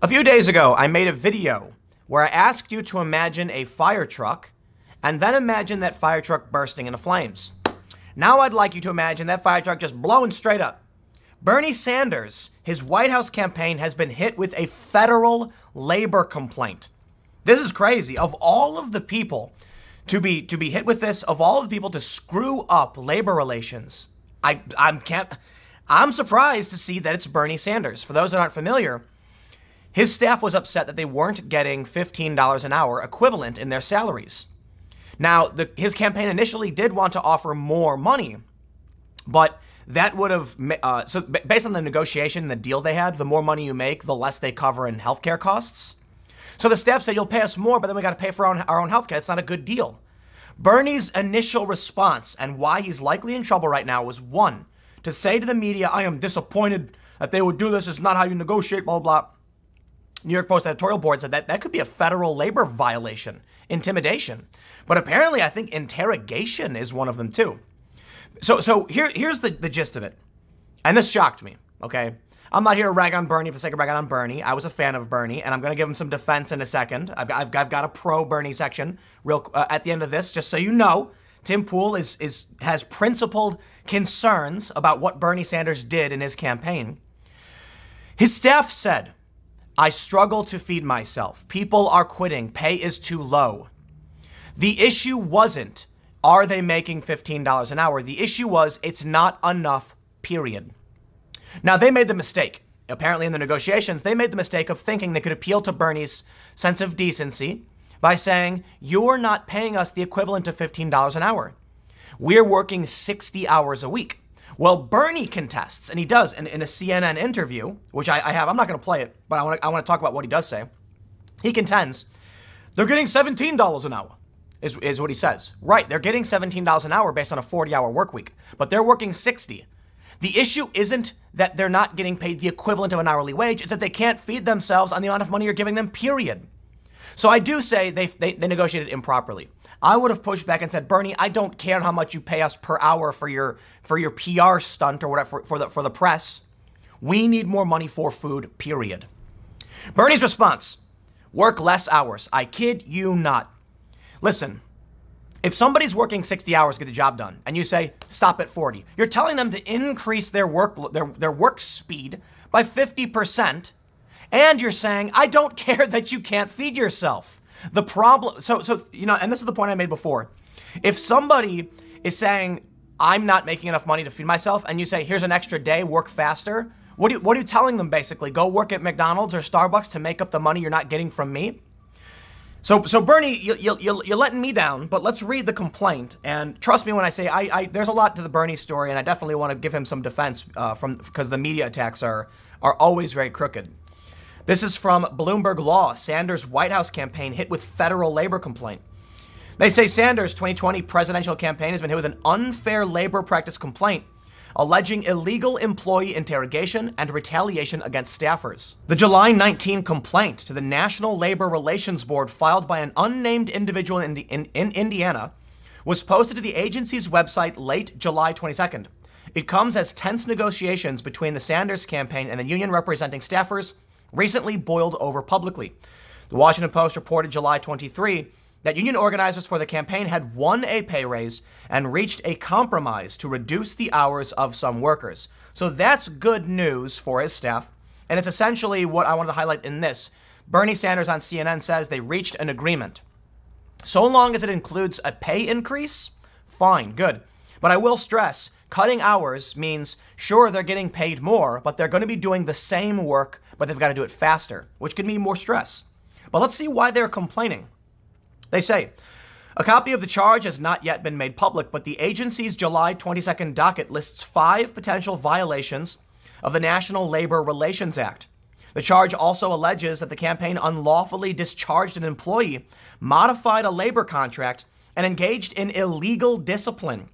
A few days ago, I made a video where I asked you to imagine a fire truck and then imagine that fire truck bursting into flames. Now I'd like you to imagine that fire truck just blowing straight up. Bernie Sanders, his White House campaign has been hit with a federal labor complaint. This is crazy. Of all of the people to be hit with this, of all of the people to screw up labor relations, I'm surprised to see that it's Bernie Sanders. For those that aren't familiar, his staff was upset that they weren't getting $15 an hour equivalent in their salaries. Now, his campaign initially did want to offer more money, but that would have, so based on the negotiation and the deal they had, the more money you make, the less they cover in healthcare costs. So the staff said, you'll pay us more, but then we got to pay for our own healthcare. It's not a good deal. Bernie's initial response and why he's likely in trouble right now was, one, to say to the media, I am disappointed that they would do this. It's not how you negotiate, blah, blah, blah. New York Post editorial board said that could be a federal labor violation, intimidation. But apparently, I think interrogation is one of them too. So here's the gist of it. And this shocked me, okay? I'm not here to rag on Bernie for the sake of ragging on Bernie. I was a fan of Bernie, and I'm going to give him some defense in a second. I've got a pro-Bernie section at the end of this, just so you know. Tim Pool has principled concerns about what Bernie Sanders did in his campaign. His staff said, I struggle to feed myself. People are quitting. Pay is too low. The issue wasn't, are they making $15 an hour? The issue was, it's not enough, period. Now, they made the mistake. Apparently, in the negotiations, they made the mistake of thinking they could appeal to Bernie's sense of decency by saying, you're not paying us the equivalent of $15 an hour. We're working 60 hours a week. Well, Bernie contests, and he does in a CNN interview, which I have. I'm not going to play it, but I want to talk about what he does say. He contends they're getting $17 an hour, is what he says. Right, they're getting $17 an hour based on a 40-hour work week, but they're working 60. The issue isn't that they're not getting paid the equivalent of an hourly wage. It's that they can't feed themselves on the amount of money you're giving them, period. So I do say they negotiated improperly. I would have pushed back and said, Bernie, I don't care how much you pay us per hour for your PR stunt or whatever for the press. We need more money for food, period. Bernie's response, work less hours. I kid you not. Listen, if somebody's working 60 hours to get the job done and you say, stop at 40, you're telling them to increase their work speed by 50%. And you're saying, I don't care that you can't feed yourself. The problem, so you know, and this is the point I made before. If somebody is saying, I'm not making enough money to feed myself, and you say, here's an extra day, work faster, what are you telling them basically? Go work at McDonald's or Starbucks to make up the money you're not getting from me? So Bernie, you're letting me down, but let's read the complaint. And trust me when I say there's a lot to the Bernie story, and I definitely want to give him some defense because the media attacks are always very crooked. This is from Bloomberg Law, Sanders' White House campaign hit with federal labor complaint. They say Sanders' 2020 presidential campaign has been hit with an unfair labor practice complaint, alleging illegal employee interrogation and retaliation against staffers. The July 19 complaint to the National Labor Relations Board filed by an unnamed individual in Indiana was posted to the agency's website late July 22nd. It comes as tense negotiations between the Sanders campaign and the union representing staffers recently boiled over publicly. The Washington Post reported July 23 that union organizers for the campaign had won a pay raise and reached a compromise to reduce the hours of some workers. So that's good news for his staff. And it's essentially what I wanted to highlight in this. Bernie Sanders on CNN says they reached an agreement. So long as it includes a pay increase, fine, good. But I will stress, cutting hours means, sure, they're getting paid more, but they're going to be doing the same work, but they've got to do it faster, which can mean more stress. But let's see why they're complaining. They say, a copy of the charge has not yet been made public, but the agency's July 22nd docket lists 5 potential violations of the National Labor Relations Act. The charge also alleges that the campaign unlawfully discharged an employee, modified a labor contract, and engaged in illegal discipline.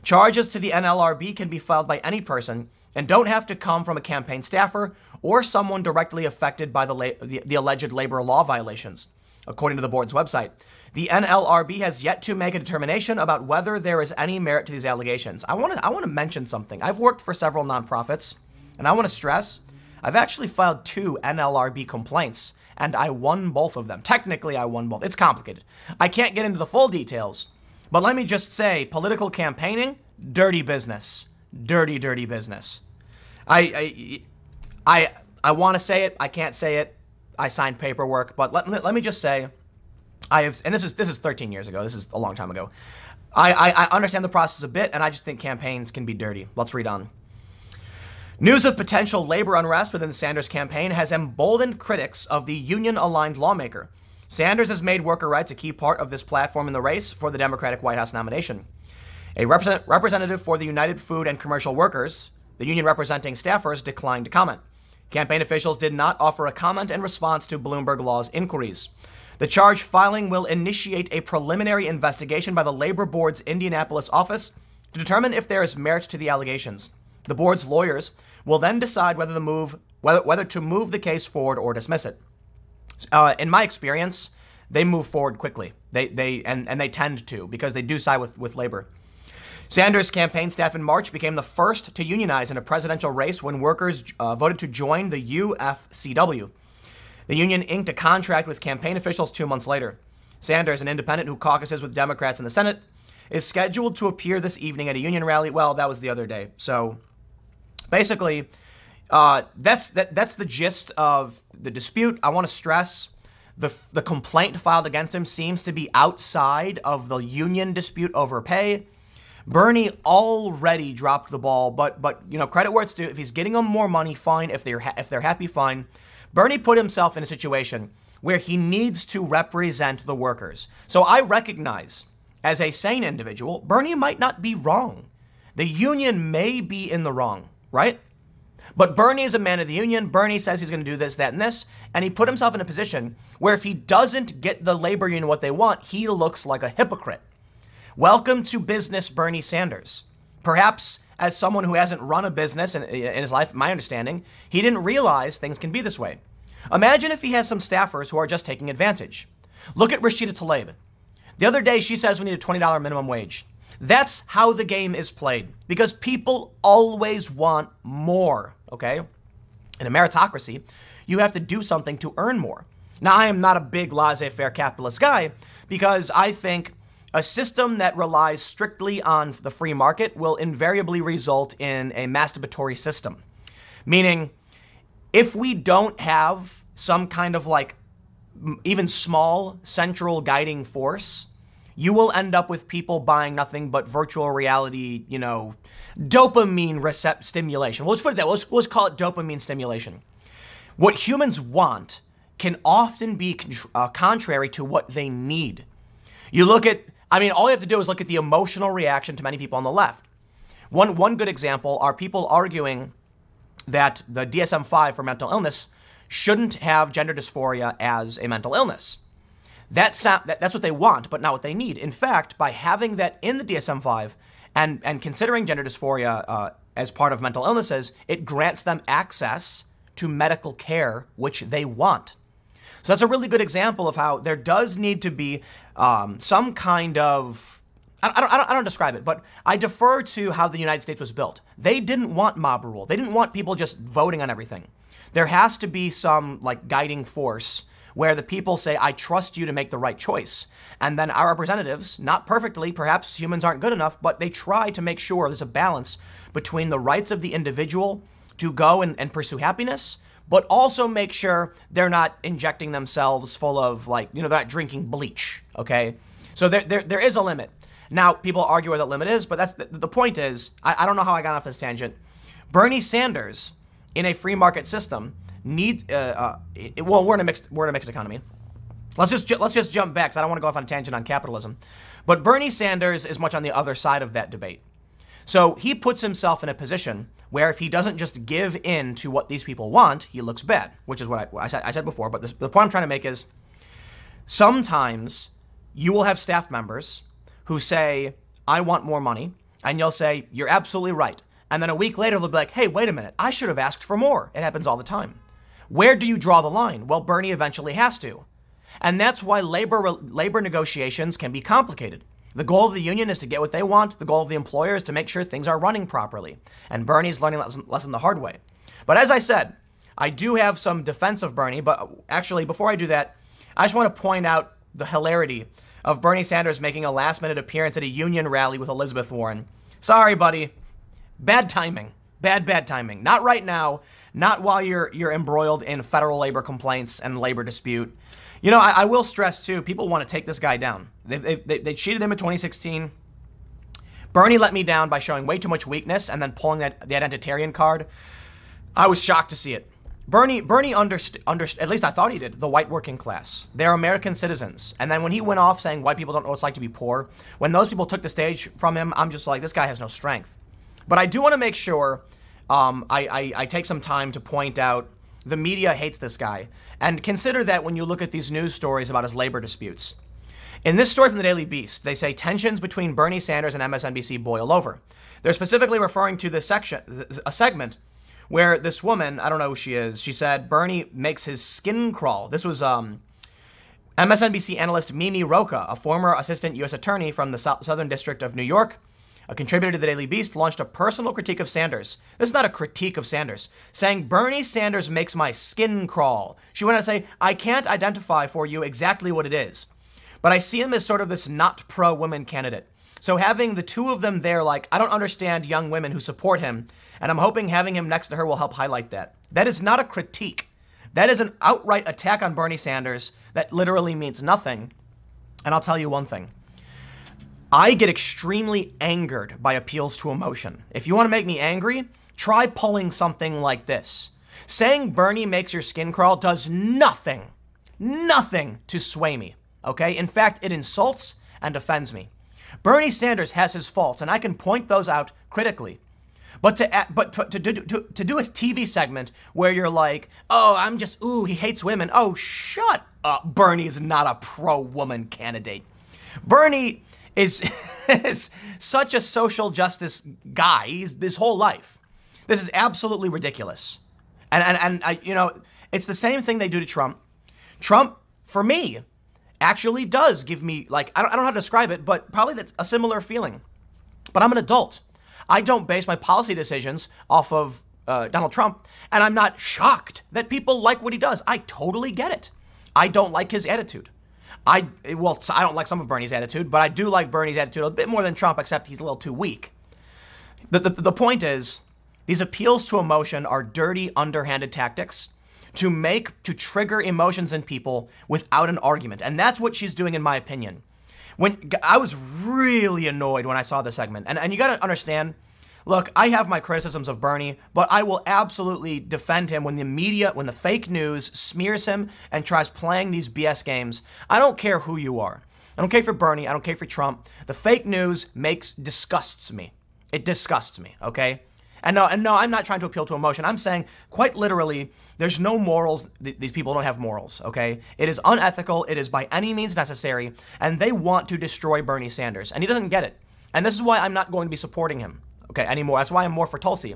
Charges to the NLRB can be filed by any person and don't have to come from a campaign staffer or someone directly affected by the alleged labor law violations. According to the board's website, the NLRB has yet to make a determination about whether there is any merit to these allegations. I want to mention something. I've worked for several nonprofits, and I want to stress, I've actually filed 2 NLRB complaints, and I won both of them. Technically, I won both. It's complicated. I can't get into the full details, but let me just say, political campaigning, dirty business. Dirty, dirty business. I want to say it. I can't say it. I signed paperwork, but let me just say, and this is 13 years ago. This is a long time ago. I understand the process a bit, and I just think campaigns can be dirty. Let's read on. News of potential labor unrest within the Sanders campaign has emboldened critics of the union-aligned lawmaker. Sanders has made worker rights a key part of this platform in the race for the Democratic White House nomination. A representative for the United Food and Commercial Workers, the union representing staffers, declined to comment. Campaign officials did not offer a comment in response to Bloomberg Law's inquiries. The charge filing will initiate a preliminary investigation by the Labor Board's Indianapolis office to determine if there is merit to the allegations. The board's lawyers will then decide whether to move the case forward or dismiss it. In my experience, they move forward quickly. They tend to, because they do side with labor. Sanders' campaign staff in March became the first to unionize in a presidential race when workers voted to join the UFCW. The union inked a contract with campaign officials 2 months later. Sanders, an independent who caucuses with Democrats in the Senate, is scheduled to appear this evening at a union rally. Well, that was the other day. So basically, that's the gist of the dispute. I want to stress the complaint filed against him seems to be outside of the union dispute over pay. Bernie already dropped the ball, but credit where it's due. If he's getting them more money, fine. If they're happy, fine. Bernie put himself in a situation where he needs to represent the workers. So I recognize, as a sane individual, Bernie might not be wrong. The union may be in the wrong, right? But Bernie is a man of the union. Bernie says he's going to do this, that, and this. And he put himself in a position where if he doesn't get the labor union what they want, he looks like a hypocrite. Welcome to business, Bernie Sanders. Perhaps as someone who hasn't run a business in his life, my understanding, he didn't realize things can be this way. Imagine if he has some staffers who are just taking advantage. Look at Rashida Tlaib. The other day, she says we need a $20 minimum wage. That's how the game is played, because people always want more, okay? In a meritocracy, you have to do something to earn more. Now, I am not a big laissez-faire capitalist guy, because I think a system that relies strictly on the free market will invariably result in a masturbatory system. Meaning, if we don't have some kind of even small central guiding force, you will end up with people buying nothing but virtual reality, dopamine stimulation. Well, let's put it that way. Let's call it dopamine stimulation. What humans want can often be contrary to what they need. You look at, all you have to do is look at the emotional reaction to many people on the left. One good example are people arguing that the DSM-5 for mental illness shouldn't have gender dysphoria as a mental illness. That's what they want, but not what they need. In fact, by having that in the DSM-5 and considering gender dysphoria as part of mental illnesses, it grants them access to medical care, which they want. So that's a really good example of how there does need to be some kind of, I don't describe it, but I defer to how the United States was built. They didn't want mob rule. They didn't want people just voting on everything. There has to be some guiding force where the people say, I trust you to make the right choice. And then our representatives, not perfectly, perhaps humans aren't good enough, but they try to make sure there's a balance between the rights of the individual to go and pursue happiness, but also make sure they're not injecting themselves full of they're not drinking bleach, okay? So there is a limit. Now, people argue where that limit is, but that's the point is, I don't know how I got off this tangent. Bernie Sanders, in a free market system, needs, we're in a mixed economy. Let's just jump back, because I don't want to go off on a tangent on capitalism. But Bernie Sanders is much on the other side of that debate. So he puts himself in a position where if he doesn't just give in to what these people want, he looks bad, which is what I said before. But the point I'm trying to make is sometimes you will have staff members who say, I want more money. And you'll say, you're absolutely right. And then a week later, they'll be like, hey, wait a minute. I should have asked for more. It happens all the time. Where do you draw the line? Well, Bernie eventually has to. And that's why labor negotiations can be complicated. The goal of the union is to get what they want. The goal of the employer is to make sure things are running properly. And Bernie's learning lesson the hard way. But as I said, I do have some defense of Bernie, but actually, before I do that, I just want to point out the hilarity of Bernie Sanders making a last-minute appearance at a union rally with Elizabeth Warren. Sorry, buddy. Bad timing. Bad timing. Not right now. Not while you're embroiled in federal labor complaints and labor dispute. You know, I will stress, too, people want to take this guy down. They cheated him in 2016. Bernie let me down by showing way too much weakness and then pulling the identitarian card. I was shocked to see it. Bernie understood, at least I thought he did, the white working class. They're American citizens. And then when he went off saying white people don't know what it's like to be poor, when those people took the stage from him, I'm just like, this guy has no strength. But I do want to make sure I take some time to point out the media hates this guy. And consider that when you look at these news stories about his labor disputes. In this story from the Daily Beast, they say tensions between Bernie Sanders and MSNBC boil over. They're specifically referring to a segment where this woman, I don't know who she is, she said Bernie makes his skin crawl. This was MSNBC analyst Mimi Rocha, a former assistant U.S. attorney from the Southern District of New York, a contributor to the Daily Beast, launched a personal critique of Sanders. This is not a critique of Sanders, saying Bernie Sanders makes my skin crawl. She went on to say, I can't identify for you exactly what it is, but I see him as sort of this not pro-women candidate. So having the two of them there, like, I don't understand young women who support him, and I'm hoping having him next to her will help highlight that. That is not a critique. That is an outright attack on Bernie Sanders that literally means nothing. And I'll tell you one thing. I get extremely angered by appeals to emotion. If you want to make me angry, try pulling something like this. Saying Bernie makes your skin crawl does nothing to sway me, okay? In fact, it insults and offends me. Bernie Sanders has his faults, and I can point those out critically. But to do a TV segment where you're like, oh, he hates women. Oh, shut up. Bernie's not a pro-woman candidate. Bernie is such a social justice guy. He's his whole life. This is absolutely ridiculous. And you know, it's the same thing they do to Trump. Trump, for me, actually does give me, like, I don't know how to describe it, but probably that's a similar feeling. But I'm an adult. I don't base my policy decisions off of Donald Trump, and I'm not shocked that people like what he does. I totally get it. I don't like his attitude. I don't like some of Bernie's attitude, but I do like Bernie's attitude a bit more than Trump, except he's a little too weak. The point is, these appeals to emotion are dirty, underhanded tactics to trigger emotions in people without an argument. And that's what she's doing, in my opinion. When I was really annoyed when I saw this segment. And you got to understand, look, I have my criticisms of Bernie, but I will absolutely defend him when the media, when the fake news smears him and tries playing these BS games. I don't care who you are. I don't care for Bernie. I don't care for Trump. The fake news disgusts me. It disgusts me, okay? And no, I'm not trying to appeal to emotion. I'm saying, quite literally, there's no morals. These people don't have morals, okay? It is unethical. It is by any means necessary. And they want to destroy Bernie Sanders. And he doesn't get it. And this is why I'm not going to be supporting him, okay, anymore. That's why I'm more for Tulsi.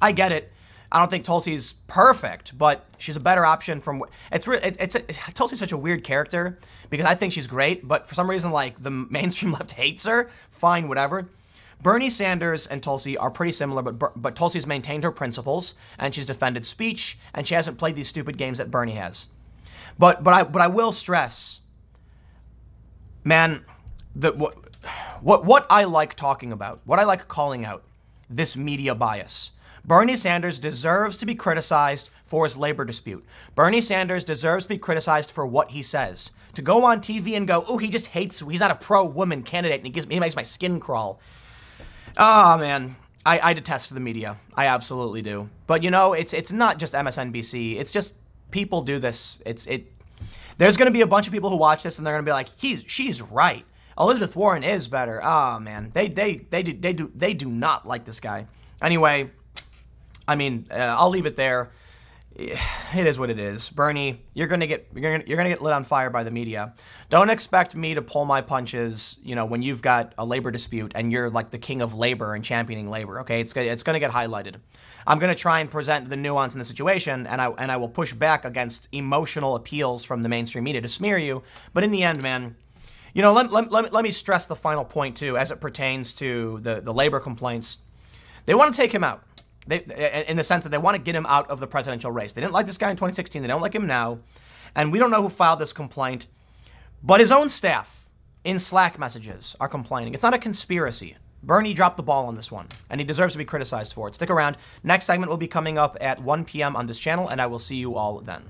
I get it. I don't think Tulsi's perfect, but she's a better option from... Tulsi's such a weird character because I think she's great, but for some reason, like, the mainstream left hates her. Fine, whatever. Bernie Sanders and Tulsi are pretty similar, but Tulsi's maintained her principles, and she's defended speech, and she hasn't played these stupid games that Bernie has. But I will stress, man, what I like talking about, what I like calling out, this media bias. Bernie Sanders deserves to be criticized for his labor dispute. Bernie Sanders deserves to be criticized for what he says. To go on TV and go, oh, he just hates, he's not a pro-woman candidate, and he makes my skin crawl. Oh, man, I detest the media. I absolutely do. But, you know, it's not just MSNBC. It's just people do this. There's going to be a bunch of people who watch this, and they're going to be like, she's right. Elizabeth Warren is better. Oh, man, they do not like this guy. Anyway, I mean, I'll leave it there. It is what it is. Bernie, you're gonna get lit on fire by the media. Don't expect me to pull my punches, you know, when you've got a labor dispute and you're like the king of labor and championing labor. Okay, it's gonna get highlighted. I'm gonna try and present the nuance in the situation, and I will push back against emotional appeals from the mainstream media to smear you. But in the end, man, you know, let me stress the final point too, as it pertains to the labor complaints. They want to take him out. in the sense that they want to get him out of the presidential race. They didn't like this guy in 2016. They don't like him now. And we don't know who filed this complaint, but his own staff in Slack messages are complaining. It's not a conspiracy. Bernie dropped the ball on this one, and he deserves to be criticized for it. Stick around. Next segment will be coming up at 1 p.m. on this channel, and I will see you all then.